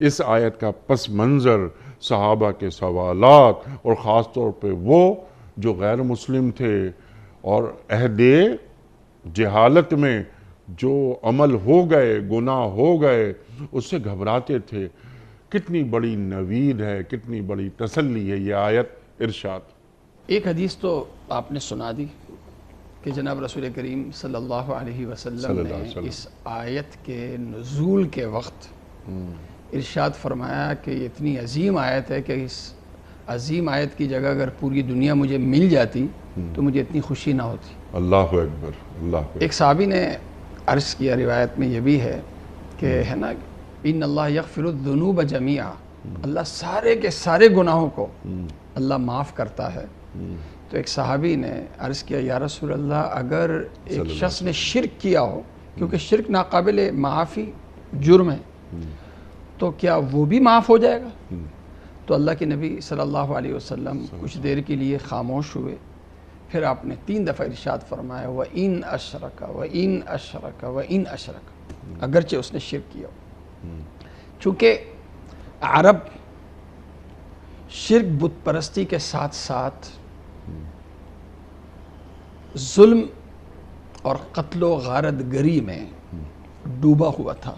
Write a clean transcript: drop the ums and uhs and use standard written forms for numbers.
اس آیت کا پس منظر صحابہ کے سوالات اور خاص طور پہ وہ جو غیر مسلم تھے اور عہد جہالت میں جو عمل ہو گئے، گناہ ہو گئے، اس سے گھبراتے تھے. کتنی بڑی نوید ہے، کتنی بڑی تسلی ہے یہ آیت. ارشاد. ایک حدیث تو آپ نے سنا دی کہ جناب رسول کریم صلی اللہ علیہ وسلم نے اس آیت کے نزول کے وقت ارشاد فرمایا کہ یہ اتنی عظیم آیت ہے کہ اس عظیم آیت کی جگہ اگر پوری دنیا مجھے مل جاتی تو مجھے اتنی خوشی نہ ہوتی. اللہ اکبر، اللہ اکبر. ایک صحابی نے عرض کیا، روایت میں یہ بھی ہے کہ ہے نا، ان اللہ یغفر الذنوب جمیعا، اللہ سارے کے سارے گناہوں کو اللہ معاف کرتا ہے. تو ایک صحابی نے عرض کیا، یا رسول اللہ اگر ایک شخص نے شرک کیا ہو، کیونکہ شرک ناقابل معافی جرم ہے، تو کیا وہ بھی معاف ہو جائے گا؟ تو اللہ کے نبی صلی اللہ علیہ وسلم کچھ دیر کے لیے خاموش ہوئے. پھر آپ نے 3 دفعہ ارشاد فرمایا، وَإِنْ أَشْرَكَ وَإِنْ أَشْرَكَ وَإِنْ أَشْرَكَ، اگرچہ اس نے شرک کیا ہو. چونکہ عرب شرک بت پرستی کے ساتھ ساتھ ظلم اور قتل و غارت گری میں ڈوبا ہوا تھا.